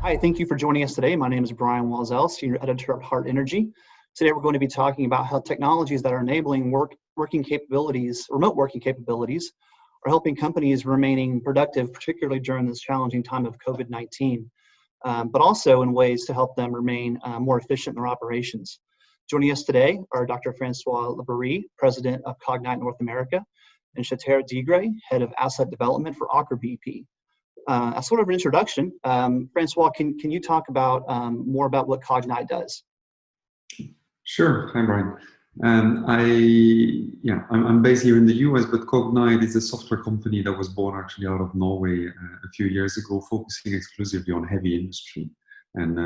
Hi, thank you for joining us today. My name is Brian Walzel, Senior Editor of Hart Energy. Today we're going to be talking about how technologies that are enabling remote working capabilities are helping companies remaining productive, particularly during this challenging time of COVID-19, but also in ways to help them remain more efficient in their operations. Joining us today are Dr. Francois Laborie, President of Cognite North America, and Kjetel Digre, Head of Asset Development for Aker BP. As sort of an introduction, Francois, can you talk about more about what Cognite does? Sure. Hi, Brian. I'm based here in the US, but Cognite is a software company that was born actually out of Norway a few years ago, focusing exclusively on heavy industry. And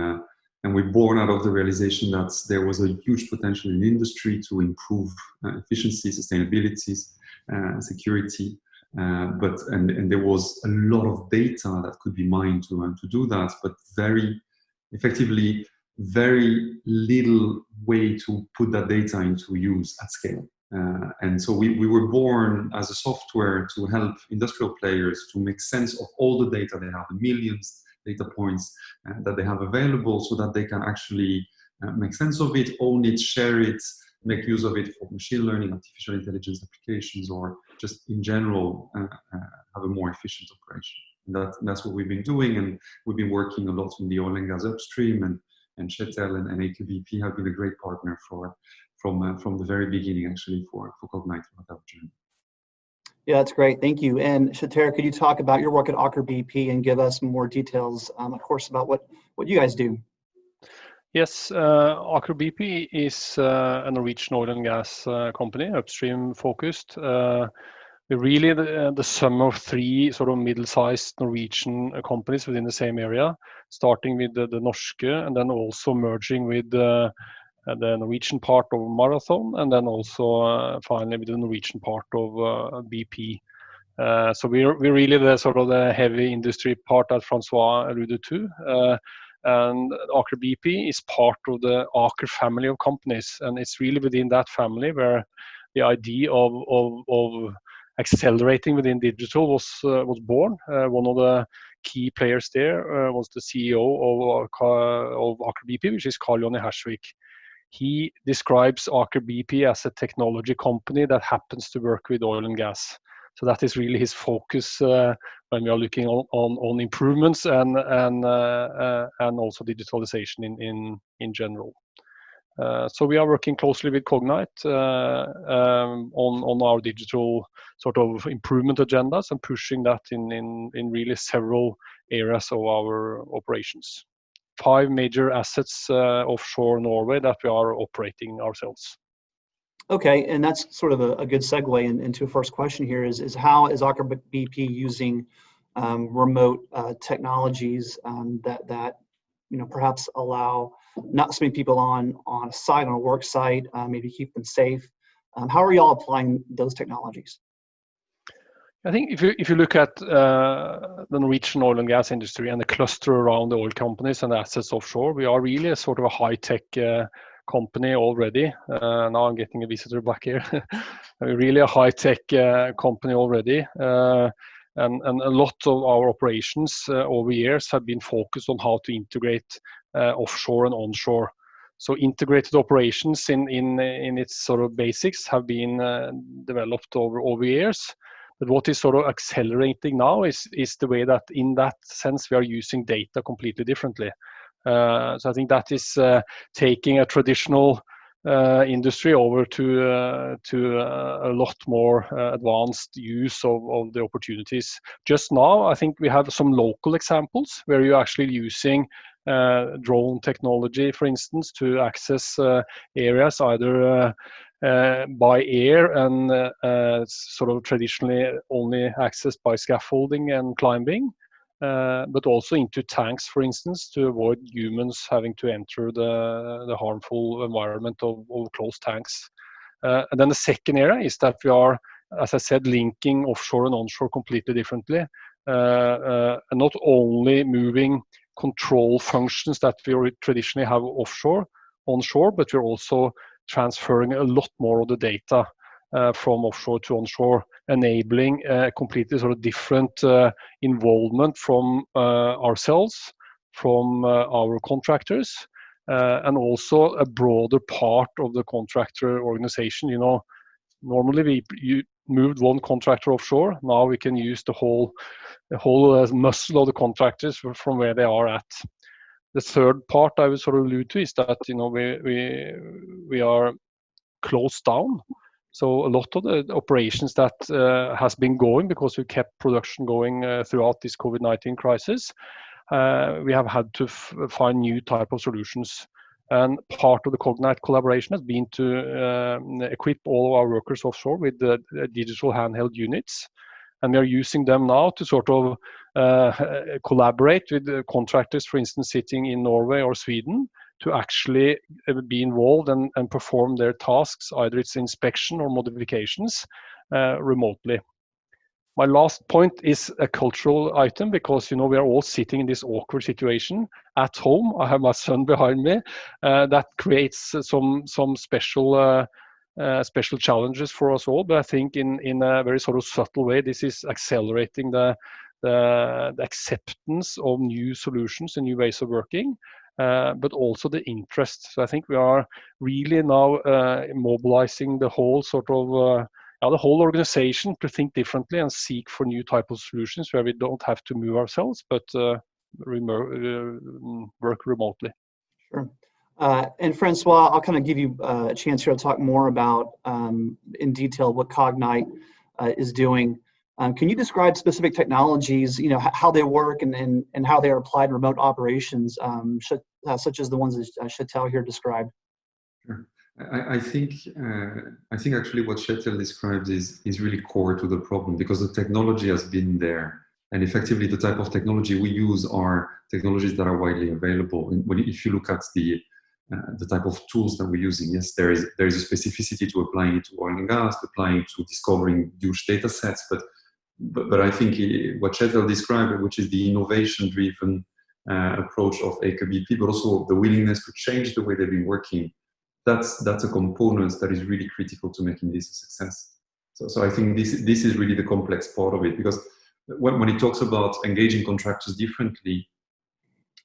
we're born out of the realization that there was a huge potential in industry to improve efficiency, sustainability, security. And there was a lot of data that could be mined to do that, but very little way to put that data into use at scale. And so we were born as a software to help industrial players to make sense of all the data they have, the millions data points that they have available, so that they can actually make sense of it, own it, share it, make use of it for machine learning, artificial intelligence applications, or just in general have a more efficient operation. And that's what we've been doing, and we've been working a lot in the oil and gas upstream, and Kjetel and Aker BP have been a great partner from the very beginning, actually, for Cognite for that journey. Yeah, that's great. Thank you. And Kjetel, could you talk about your work at Aker BP and give us more details, of course, about what you guys do? Yes, Aker BP is a Norwegian oil and gas company, upstream focused. We're really the sum of three sort of middle-sized Norwegian companies within the same area, starting with the Norske, and then also merging with the Norwegian part of Marathon, and then also finally with the Norwegian part of BP. So we're really the sort of the heavy industry part that Francois alluded to. And Aker BP is part of the Aker family of companies, and it's really within that family where the idea of accelerating within digital was born. One of the key players there was the CEO of Aker BP, which is Karl-Johnny Hersvik. He describes Aker BP as a technology company that happens to work with oil and gas. So that is really his focus when we are looking on improvements and also digitalization in general. So we are working closely with Cognite on our digital sort of improvement agendas and pushing that in really several areas of our operations. 5 major assets offshore Norway that we are operating ourselves. Okay, and that's sort of a good segue into a first question here is how is Aker BP using remote technologies that perhaps allow not so many people on a site, on a work site, maybe keep them safe. How are y'all applying those technologies? I think if you look at the Norwegian oil and gas industry and the cluster around the oil companies and the assets offshore, we are really a sort of a high-tech company already. Now I'm getting a visitor back here. We're really a high-tech company already. And a lot of our operations over years have been focused on how to integrate offshore and onshore. So integrated operations in its sort of basics have been developed over years. But what is sort of accelerating now is the way that in that sense we are using data completely differently. So I think that is taking a traditional industry over to a lot more advanced use of the opportunities. Just now, I think we have some local examples where you're actually using drone technology, for instance, to access areas either by air and sort of traditionally only accessed by scaffolding and climbing. But also into tanks, for instance, to avoid humans having to enter the harmful environment of closed tanks. And then the second area is that we are, as I said, linking offshore and onshore completely differently. And not only moving control functions that we traditionally have onshore, but we're also transferring a lot more of the data from offshore to onshore, enabling a completely sort of different involvement from ourselves our contractors, and also a broader part of the contractor organization. Normally you moved one contractor offshore. Now we can use the whole muscle of the contractors from where they are at. The third part I would sort of allude to is that we are closed down. So a lot of the operations that has been going, because we kept production going throughout this COVID-19 crisis, we have had to find new type of solutions. And part of the Cognite collaboration has been to equip all of our workers offshore with the digital handheld units. And we are using them now to sort of collaborate with the contractors, for instance, sitting in Norway or Sweden, to actually be involved and perform their tasks, either it's inspection or modifications, remotely. My last point is a cultural item, because we are all sitting in this awkward situation at home. I have my son behind me. That creates some special challenges for us all. But I think in a very sort of subtle way, this is accelerating the acceptance of new solutions and new ways of working, but also the interest. So I think we are really now mobilizing the whole sort of the whole organization to think differently and seek for new type of solutions where we don't have to move ourselves, but work remotely. Sure. And Francois, I'll kind of give you a chance here to talk more about in detail what Cognite is doing. Can you describe specific technologies, how they work and how they are applied in remote operations, such as the ones that Kjetel here described? Sure. I think actually what Kjetel described is really core to the problem, because the technology has been there, and effectively the type of technology we use are technologies that are widely available. And if you look at the type of tools that we're using, yes, there is a specificity to applying it to oil and gas, applying it to discovering huge data sets, but I think what Kjetel described, which is the innovation-driven approach of Aker BP, but also the willingness to change the way they've been working, that's a component that is really critical to making this a success. So I think this is really the complex part of it, because when it talks about engaging contractors differently,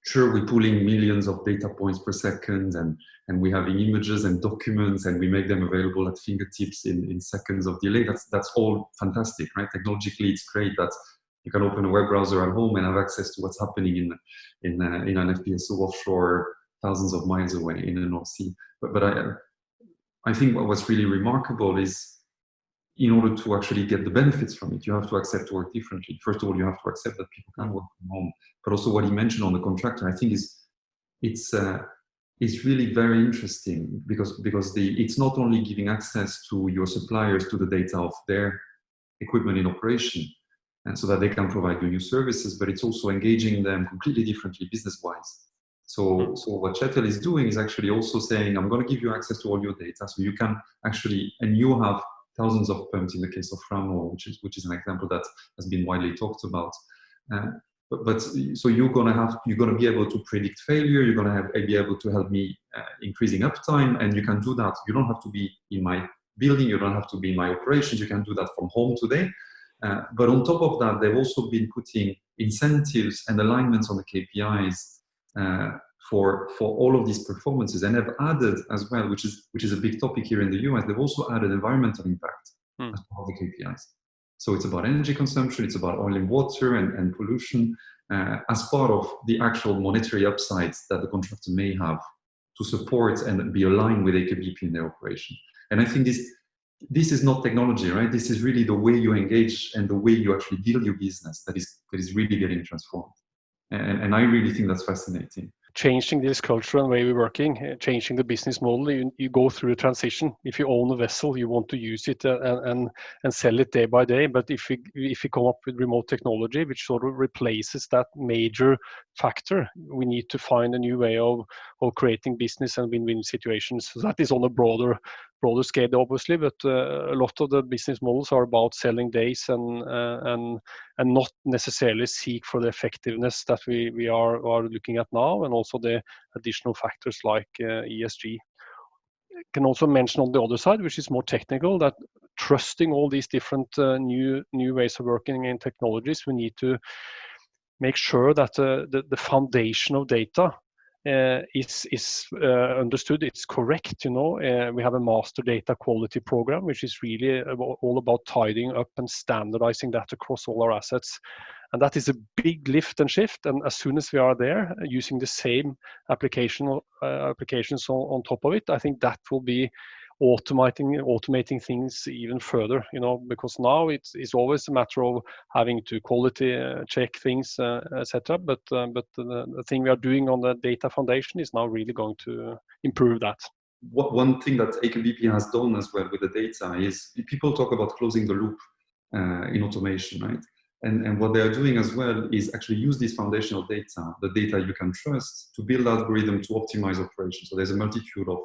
sure, we're pulling millions of data points per second, and we're having images and documents, and we make them available at fingertips in seconds of delay. That's all fantastic, right? Technologically, it's great that you can open a web browser at home and have access to what's happening in an FPSO offshore, thousands of miles away in the North Sea. But I think what's really remarkable is, in order to actually get the benefits from it, you have to accept to work differently. First of all, you have to accept that people can work from home. But also what he mentioned on the contractor, I think it's really very interesting, because it's not only giving access to your suppliers to the data of their equipment in operation, and so that they can provide you new services, but it's also engaging them completely differently business-wise. So what Kjetel is doing is actually also saying, I'm going to give you access to all your data, so you can actually, and you have thousands of pumps in the case of Framo, which is an example that has been widely talked about. But so you're gonna be able to predict failure. You're gonna be able to help me increasing uptime, and you can do that. You don't have to be in my building. You don't have to be in my operations. You can do that from home today. But on top of that, they've also been putting incentives and alignments on the KPIs for all of these performances, and have added as well, which is a big topic here in the US. They've also added environmental impact as part of the KPIs. So it's about energy consumption, it's about oil and water and pollution, as part of the actual monetary upsides that the contractor may have to support and be aligned with Aker BP in their operation. And I think this is not technology, right? This is really the way you engage and the way you actually build your business that is really getting transformed. And I really think that's fascinating. Changing this culture and way we're working, changing the business model, you go through a transition. If you own a vessel, you want to use it and sell it day by day. But if we come up with remote technology, which sort of replaces that major factor, we need to find a new way of creating business and win-win situations. So that is on a broader scale, obviously, but a lot of the business models are about selling days and not necessarily seek for the effectiveness that we are looking at now, and also the additional factors like ESG. I can also mention on the other side, which is more technical, that trusting all these different new ways of working in technologies, we need to make sure that the foundation of data is understood, it's correct. We have a master data quality program, which is really all about tidying up and standardizing that across all our assets. And that is a big lift and shift. And as soon as we are there, using the same applications on top of it, I think that will be automating things even further, because now it's always a matter of having to quality check things, etc. But the thing we are doing on the data foundation is now really going to improve that. One thing that Aker BP has done as well with the data is people talk about closing the loop in automation, right? And what they are doing as well is actually use this foundational data, the data you can trust, to build algorithms to optimize operations. So there's a multitude of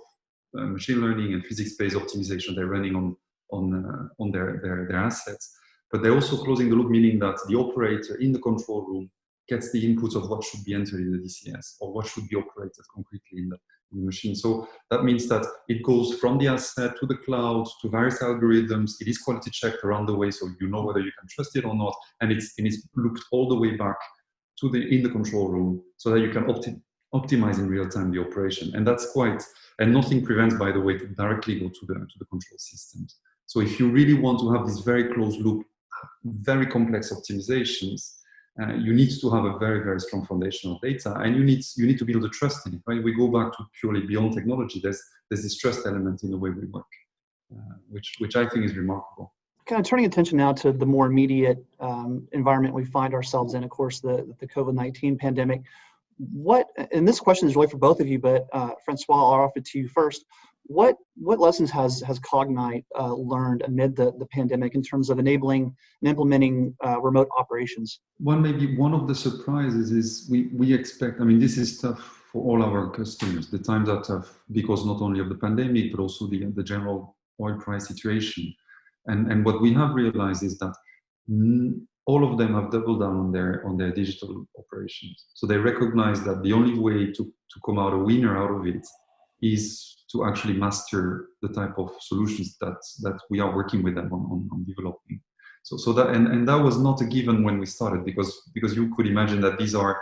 machine learning and physics-based optimization they're running on their assets. But they're also closing the loop, meaning that the operator in the control room gets the inputs of what should be entered in the DCS or what should be operated concretely in the machine. So that means that it goes from the asset to the cloud to various algorithms. It is quality checked around the way, so you know whether you can trust it or not, and it's looked all the way back to in the control room so that you can optimize in real time the operation. And that's and nothing prevents, by the way, to directly go to the control systems. So if you really want to have this very closed loop, very complex optimizations, you need to have a very, very strong foundation of data, and you need to build a trust in it, right? We go back to purely beyond technology. There's this trust element in the way we work, which I think is remarkable. Kind of turning attention now to the more immediate environment we find ourselves in, of course, the COVID-19 pandemic. And this question is really for both of you, but Francois, I'll offer it to you first. What lessons has Cognite learned amid the pandemic in terms of enabling and implementing remote operations? Maybe one of the surprises is we expect, this is tough for all our customers. The times are tough because not only of the pandemic, but also the general oil price situation. And what we have realized is that all of them have doubled down on their digital operations. So they recognize that the only way to come out a winner out of it is to actually master the type of solutions that we are working with them on developing. So that and that was not a given when we started, because you could imagine that these are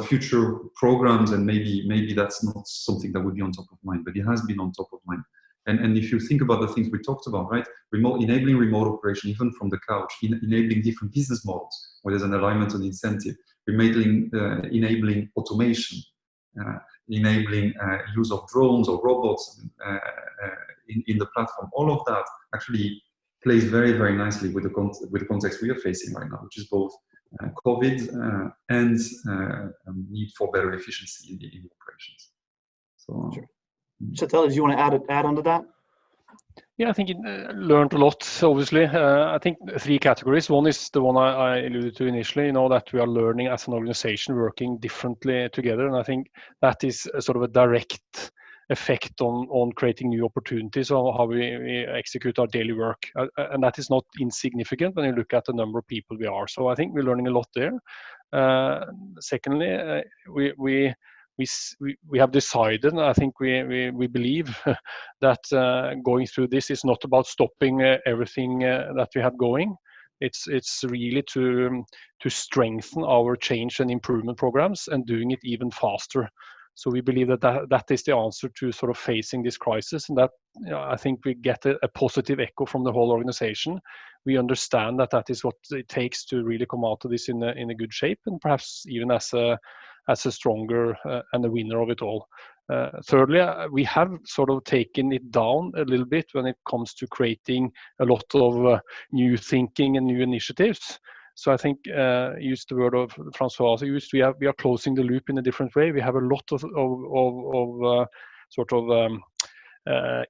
future programs, and maybe that's not something that would be on top of mind, but it has been on top of mind. And if you think about the things we talked about, right? Enabling remote operation, even from the couch, enabling different business models where there's an alignment and incentive, enabling automation, enabling use of drones or robots in the platform. All of that actually plays very, very nicely with the context we are facing right now, which is both COVID and need for better efficiency in the operations. So. Sure. Kjetel, do you want to add on to that? Yeah, I think it learned a lot, obviously. I think 3 categories. One is the one I alluded to initially, that we are learning as an organization, working differently together. And I think that is a sort of a direct effect on creating new opportunities on how we execute our daily work. And that is not insignificant when you look at the number of people we are. So I think we're learning a lot there. Secondly, we have decided, and I think we believe that going through this is not about stopping everything that we have going. It's really to strengthen our change and improvement programs and doing it even faster. So we believe that is the answer to sort of facing this crisis, and that I think we get a positive echo from the whole organization. We understand that is what it takes to really come out of this in a good shape, and perhaps even as a stronger and a winner of it all. Thirdly, we have sort of taken it down a little bit when it comes to creating a lot of new thinking and new initiatives. So I think, use the word of Francois, we are closing the loop in a different way. We have a lot of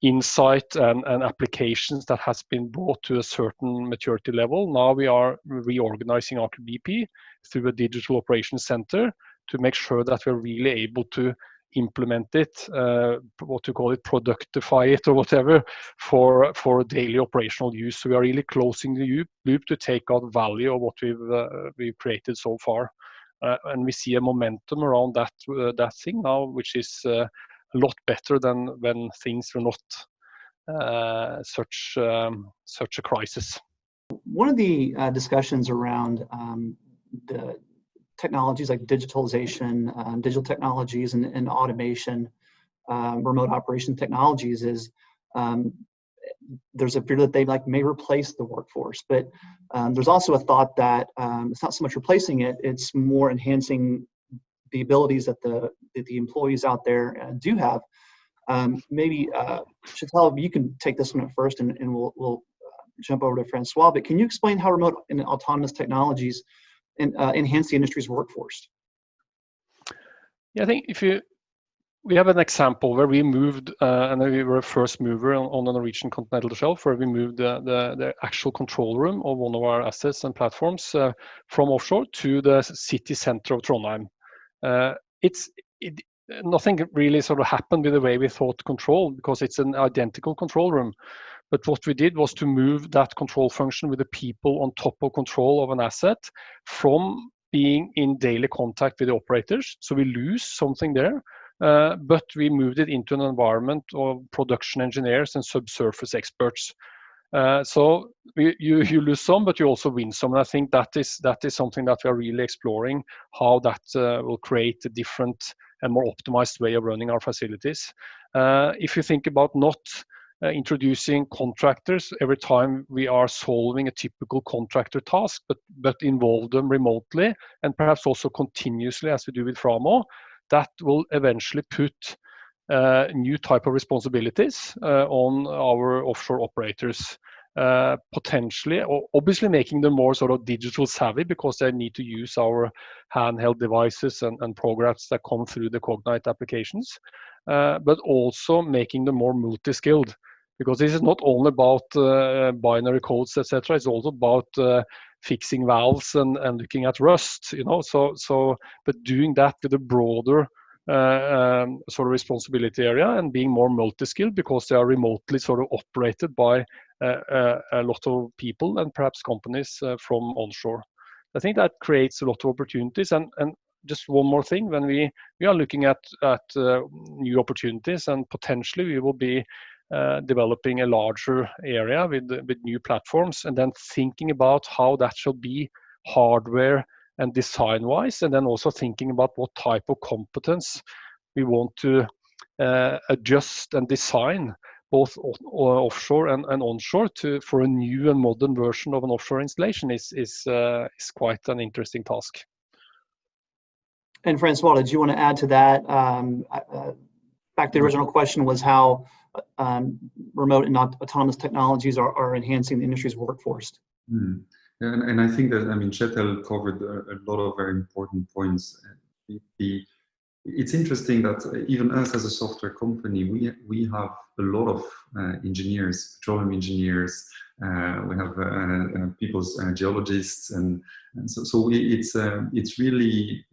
insight and applications that has been brought to a certain maturity level. Now we are reorganizing Aker BP through a digital operations center to make sure that we're really able to implement it, what to call it, productify it or whatever, for daily operational use. So we are really closing the loop to take out value of what we've created so far. And we see a momentum around that thing now, which is a lot better than when things were not such a crisis. One of the discussions around the technologies like digitalization, digital technologies, and automation, remote operation technologies is there's a fear that they may replace the workforce, but there's also a thought that it's not so much replacing it; it's more enhancing the abilities that the employees out there do have. Maybe Kjetel, you can take this one at first, and we'll jump over to Francois. But can you explain how remote and autonomous technologies enhance the industry's workforce? Yeah, I think we have an example where we moved, and we were a first mover on the Norwegian continental shelf, where we moved the actual control room of one of our assets and platforms from offshore to the city center of Trondheim. Nothing really sort of happened with the way we thought control, because it's an identical control room. But what we did was to move that control function with the people on top of control of an asset from being in daily contact with the operators. So we lose something there, but we moved it into an environment of production engineers and subsurface experts. So you lose some, but you also win some. And I think that is something that we are really exploring, how that will create a different and more optimized way of running our facilities. If you think about not introducing contractors every time we are solving a typical contractor task, but involve them remotely and perhaps also continuously, as we do with Framo, that will eventually put new type of responsibilities on our offshore operators, potentially, or obviously making them more sort of digital savvy, because they need to use our handheld devices and programs that come through the Cognite applications, but also making them more multi-skilled, because this is not only about binary codes, etc. It's also about fixing valves and looking at rust, but doing that with a broader sort of responsibility area and being more multi-skilled, because they are remotely sort of operated by a lot of people and perhaps companies from onshore. I think that creates a lot of opportunities. And just one more thing, when we are looking at new opportunities, and potentially we will be developing a larger area with new platforms, and then thinking about how that should be hardware and design-wise, and then also thinking about what type of competence we want to adjust and design, both offshore and onshore, for a new and modern version of an offshore installation is quite an interesting task. And Francois, did you want to add to that? Back to the original question was how remote and autonomous technologies are enhancing the industry's workforce. Mm. And I think that, Kjetel covered a lot of very important points. It's interesting that even us as a software company, we have a lot of engineers, petroleum engineers. We have people's geologists, and so it's really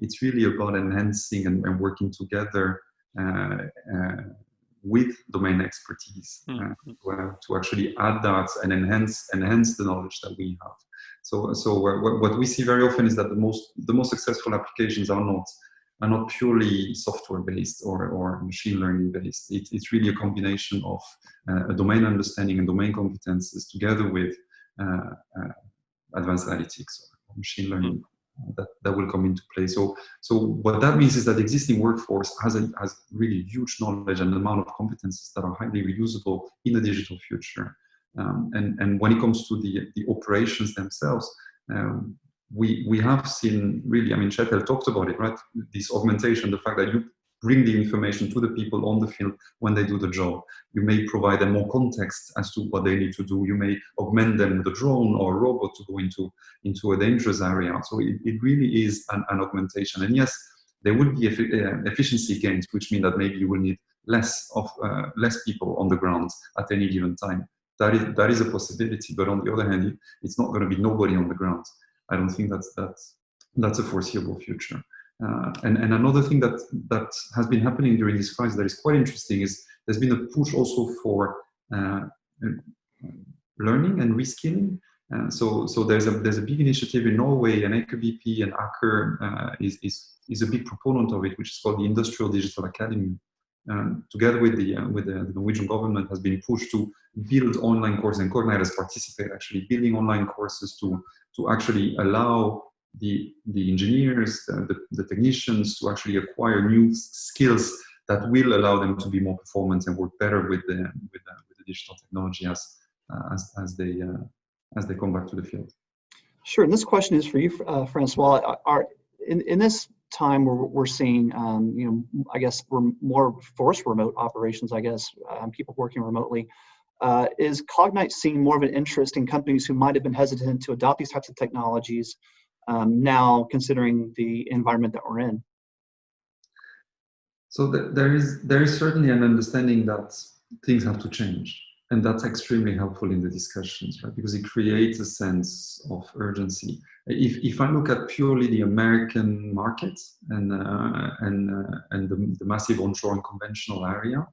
about enhancing and working together with domain expertise to actually add that and enhance the knowledge that we have. So what we see very often is that the most successful applications are not purely software based or machine learning based. It's really a combination of a domain understanding and domain competences together with advanced analytics or machine learning that will come into play. So what that means is that the existing workforce has really huge knowledge and amount of competences that are highly reusable in the digital future. And when it comes to the operations themselves, we have seen really, Kjetel talked about it, right? This augmentation, the fact that you bring the information to the people on the field when they do the job. You may provide them more context as to what they need to do. You may augment them with a drone or a robot to go into a dangerous area. So it really is an augmentation. And yes, there will be efficiency gains, which mean that maybe you will need less people on the ground at any given time. That is a possibility. But on the other hand, it's not going to be nobody on the ground. I don't think that's a foreseeable future. And another thing that has been happening during this crisis that is quite interesting is there's been a push also for learning and reskilling. So there's a big initiative in Norway, and Aker BP and Aker is a big proponent of it, which is called the Industrial Digital Academy. Together with the Norwegian government, has been pushed to build online courses, and Cognite has participated actually building online courses to actually allow the engineers, the technicians to actually acquire new skills that will allow them to be more performant and work better with the digital technology as they come back to the field. Sure. And this question is for you, Francois. In this time where we're seeing, I guess we're more forced remote operations, I guess, people working remotely, is Cognite seeing more of an interest in companies who might have been hesitant to adopt these types of technologies now, considering the environment that we're in? So there is certainly an understanding that things have to change. And that's extremely helpful in the discussions, right? Because it creates a sense of urgency. If I look at purely the American market and the massive onshore and conventional area,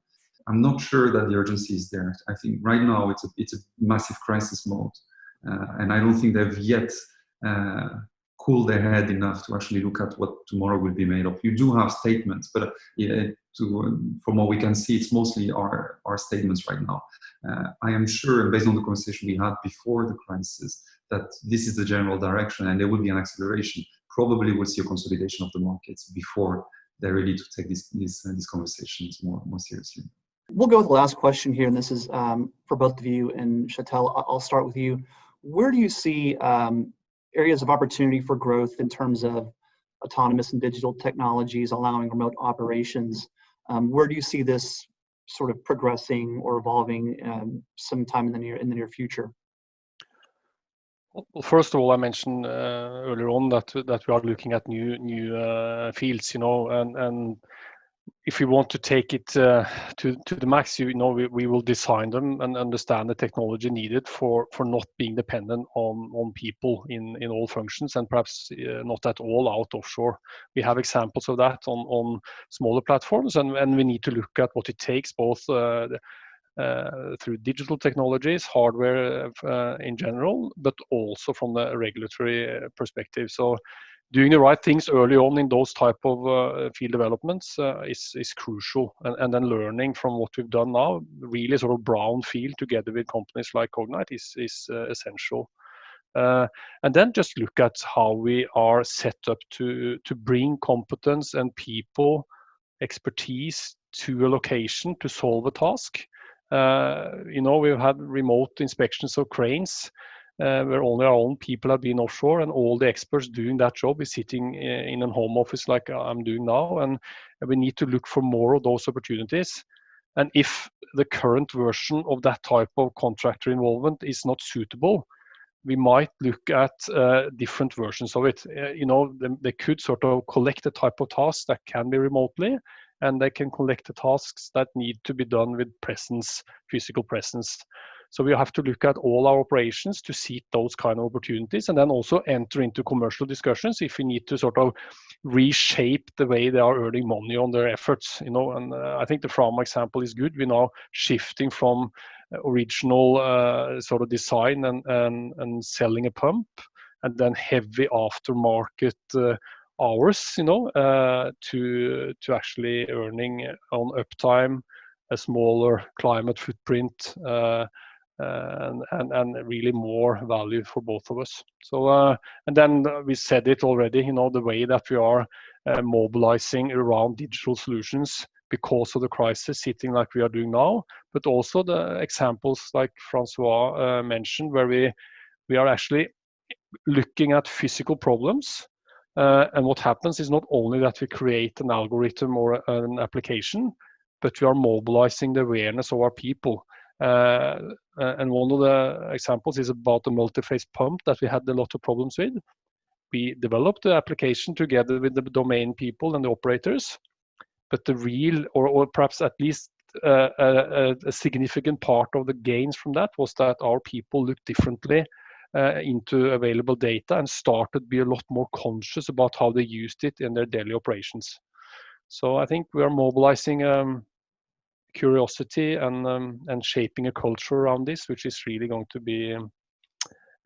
I'm not sure that the urgency is there. I think right now it's a massive crisis mode, and I don't think they've yet cooled their head enough to actually look at what tomorrow will be made of. You do have statements, but from what we can see, it's mostly our statements right now. I am sure, based on the conversation we had before the crisis, that this is the general direction and there will be an acceleration. Probably we'll see a consolidation of the markets before they're ready to take these conversations more seriously. We'll go with the last question here, and this is for both of you. And Kjetel, I'll start with you. Where do you see areas of opportunity for growth in terms of autonomous and digital technologies allowing remote operations? Where do you see this sort of progressing or evolving sometime in the near future? Well, first of all, I mentioned earlier on that we are looking at new fields, and if we want to take it to the max, we will design them and understand the technology needed for not being dependent on people in all functions, and perhaps not at all out offshore. We have examples of that on smaller platforms, and we need to look at what it takes both through digital technologies, hardware in general, but also from the regulatory perspective. So doing the right things early on in those type of field developments is crucial, and then learning from what we've done now, really sort of brownfield together with companies like Cognite is essential. And then just look at how we are set up to bring competence and people, expertise to a location to solve a task. We've had remote inspections of cranes where only our own people have been offshore, and all the experts doing that job is sitting in a home office like I'm doing now. And we need to look for more of those opportunities. And if the current version of that type of contractor involvement is not suitable, we might look at different versions of it. They could sort of collect the type of tasks that can be remotely, and they can collect the tasks that need to be done with physical presence. So we have to look at all our operations to seek those kind of opportunities, and then also enter into commercial discussions if we need to sort of reshape the way they are earning money on their efforts. And I think the Frama example is good. We're now shifting from original sort of design and selling a pump, and then heavy aftermarket hours, to actually earning on uptime, a smaller climate footprint, and really more value for both of us. So and then we said it already, the way that we are mobilizing around digital solutions because of the crisis hitting like we are doing now, but also the examples like Francois mentioned, where we are actually looking at physical problems. And what happens is not only that we create an algorithm or an application, but we are mobilizing the awareness of our people. And one of the examples is about the multi-phase pump that we had a lot of problems with. We developed the application together with the domain people and the operators, but the real, or perhaps at least a significant part of the gains from that was that our people looked differently into available data and started to be a lot more conscious about how they used it in their daily operations. So I think we are mobilizing curiosity and shaping a culture around this, which is really going to be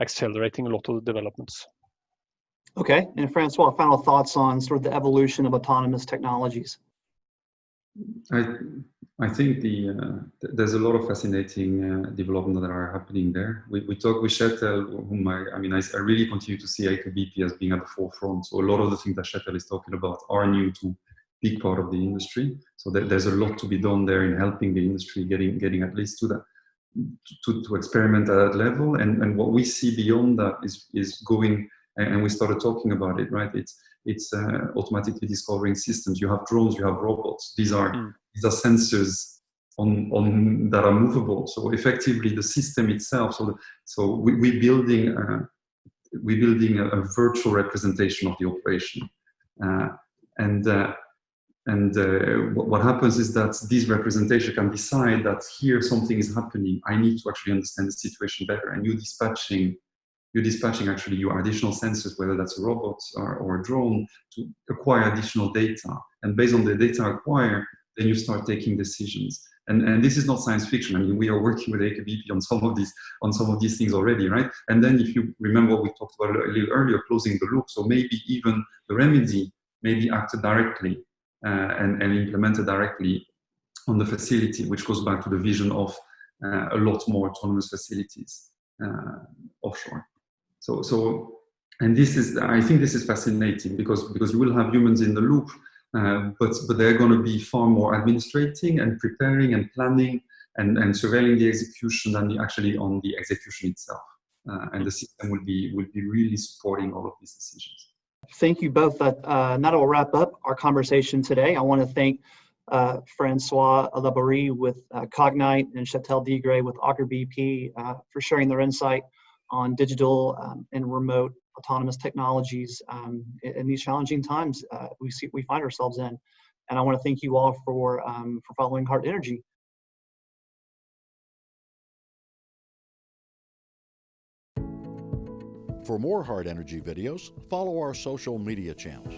accelerating a lot of the developments. Okay, and Francois, final thoughts on sort of the evolution of autonomous technologies? I think there's a lot of fascinating development that are happening there. We talk with Kjetel, whom I really continue to see Aker BP as being at the forefront. So a lot of the things that Kjetel is talking about are new to big part of the industry. So there's a lot to be done there in helping the industry getting at least to that to experiment at that level. And what we see beyond that is going, and we started talking about it, right? It's automatically discovering systems. You have drones, you have robots. These are sensors on that are movable. So effectively, the system itself. So we're building a virtual representation of the operation, what happens is that this representation can decide that here something is happening. I need to actually understand the situation better, and you're dispatching actually your additional sensors, whether that's a robot or a drone, to acquire additional data. And based on the data acquired, then you start taking decisions. And this is not science fiction. I mean, we are working with Aker BP on some of these things already, right? And then if you remember what we talked about a little earlier, closing the loop. So maybe even the remedy may be acted directly and implemented directly on the facility, which goes back to the vision of a lot more autonomous facilities offshore. So, and I think this is fascinating because you will have humans in the loop, but they're going to be far more administrating and preparing and planning and surveilling the execution than actually on the execution itself. And the system will be really supporting all of these decisions. Thank you both. That will wrap up our conversation today. I want to thank Francois Laborie with Cognite and Kjetel Digre with Aker BP for sharing their insight on digital and remote autonomous technologies in these challenging times we find ourselves in. And I want to thank you all for following Hart Energy. For more Hart Energy videos, follow our social media channels.